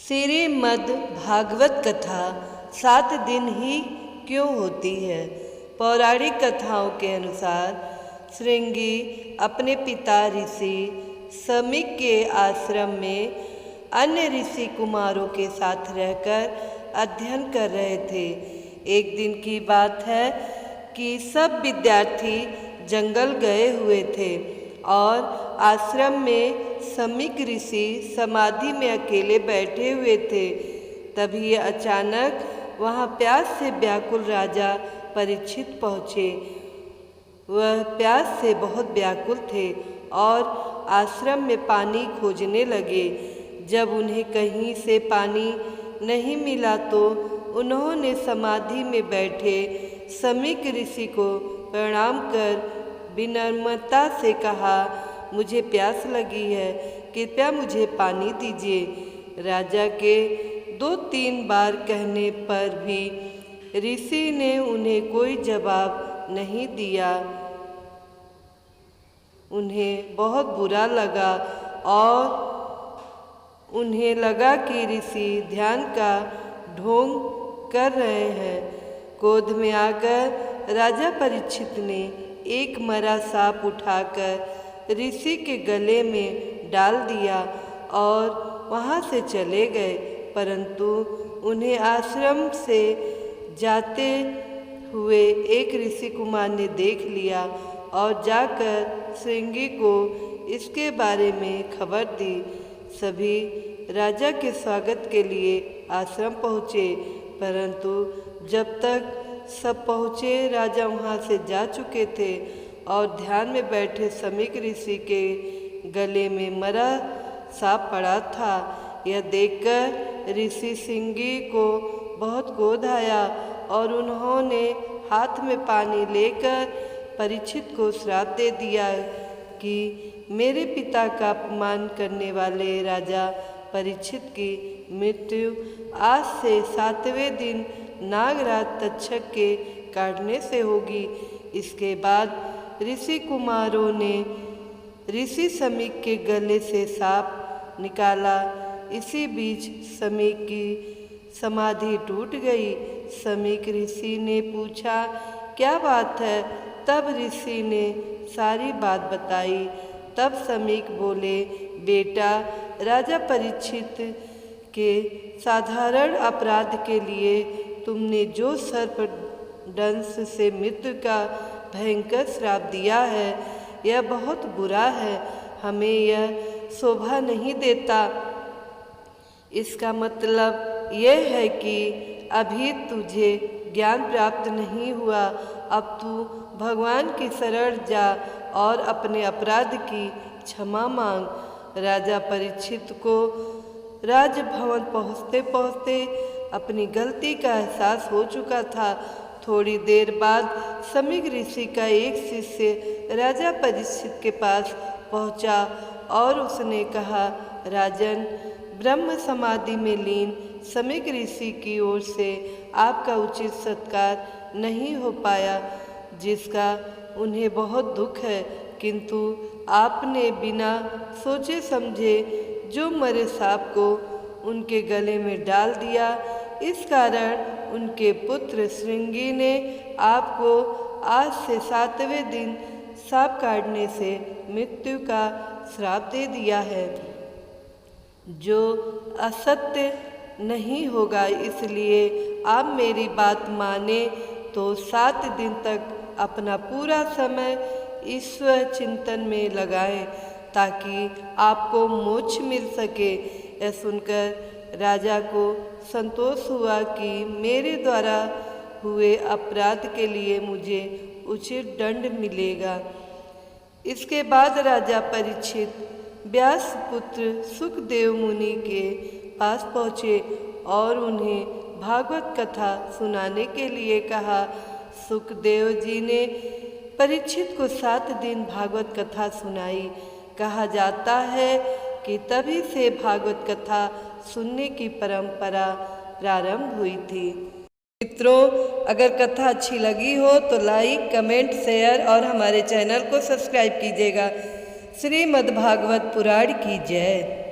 श्रीमद् भागवत कथा 7 दिन ही क्यों होती है। पौराणिक कथाओं के अनुसार श्रृंगी अपने पिता ऋषि समीक के आश्रम में अन्य ऋषि कुमारों के साथ रहकर अध्ययन कर रहे थे। एक दिन की बात है कि सब विद्यार्थी जंगल गए हुए थे और आश्रम में समीक ऋषि समाधि में अकेले बैठे हुए थे। तभी अचानक वहाँ प्यास से व्याकुल राजा परीक्षित पहुँचे। वह प्यास से बहुत व्याकुल थे और आश्रम में पानी खोजने लगे। जब उन्हें कहीं से पानी नहीं मिला तो उन्होंने समाधि में बैठे समीक ऋषि को प्रणाम कर विनम्रता से कहा, मुझे प्यास लगी है, कृपया मुझे पानी दीजिए। राजा के 2-3 बार कहने पर भी ऋषि ने उन्हें कोई जवाब नहीं दिया। उन्हें बहुत बुरा लगा और उन्हें लगा कि ऋषि ध्यान का ढोंग कर रहे हैं। क्रोध में आकर राजा परीक्षित ने एक मरा सांप उठाकर ऋषि के गले में डाल दिया और वहाँ से चले गए। परंतु उन्हें आश्रम से जाते हुए एक ऋषि कुमार ने देख लिया और जाकर श्रृंगी को इसके बारे में खबर दी। सभी राजा के स्वागत के लिए आश्रम पहुँचे, परंतु जब तक सब पहुँचे राजा वहाँ से जा चुके थे और ध्यान में बैठे समीक ऋषि के गले में मरा सांप पड़ा था। यह देखकर ऋषि श्रृंगी को बहुत क्रोध आया और उन्होंने हाथ में पानी लेकर परीक्षित को श्राप दे दिया कि मेरे पिता का अपमान करने वाले राजा परीक्षित की मृत्यु आज से 7वें दिन नागराज तक्षक के काटने से होगी। इसके बाद ऋषि कुमारों ने ऋषि समीक के गले से सांप निकाला। इसी बीच समीक की समाधि टूट गई। समीक ऋषि ने पूछा, क्या बात है? तब ऋषि ने सारी बात बताई। तब समीक बोले, बेटा, राजा परीक्षित के साधारण अपराध के लिए तुमने जो सर्प दंश से मृत्यु का भयंकर श्राप दिया है, यह बहुत बुरा है। हमें यह शोभा नहीं देता। इसका मतलब यह है कि अभी तुझे ज्ञान प्राप्त नहीं हुआ। अब तू भगवान की शरण जा और अपने अपराध की क्षमा मांग। राजा परीक्षित को राजभवन पहुँचते पहुँचते अपनी गलती का एहसास हो चुका था। थोड़ी देर बाद समीक ऋषि का एक शिष्य राजा परीक्षित के पास पहुंचा और उसने कहा, राजन, ब्रह्म समाधि में लीन समीक ऋषि की ओर से आपका उचित सत्कार नहीं हो पाया, जिसका उन्हें बहुत दुख है। किंतु आपने बिना सोचे समझे जो मरे सांप को उनके गले में डाल दिया। इस कारण उनके पुत्र श्रृंगी ने आपको आज से 7वें दिन सांप काटने से मृत्यु का श्राप दे दिया है, जो असत्य नहीं होगा। इसलिए आप मेरी बात माने तो 7 दिन तक अपना पूरा समय ईश्वर चिंतन में लगाएं, ताकि आपको मोक्ष मिल सके। यह सुनकर राजा को संतोष हुआ कि मेरे द्वारा हुए अपराध के लिए मुझे उचित दंड मिलेगा। इसके बाद राजा परीक्षित व्यास पुत्र सुखदेव मुनि के पास पहुँचे और उन्हें भागवत कथा सुनाने के लिए कहा। सुखदेव जी ने परीक्षित को 7 दिन भागवत कथा सुनाई। कहा जाता है कि तभी से भागवत कथा सुनने की परंपरा प्रारंभ हुई थी। मित्रों, अगर कथा अच्छी लगी हो तो लाइक, कमेंट, शेयर और हमारे चैनल को सब्सक्राइब कीजिएगा। श्रीमद् भागवत पुराण की जय।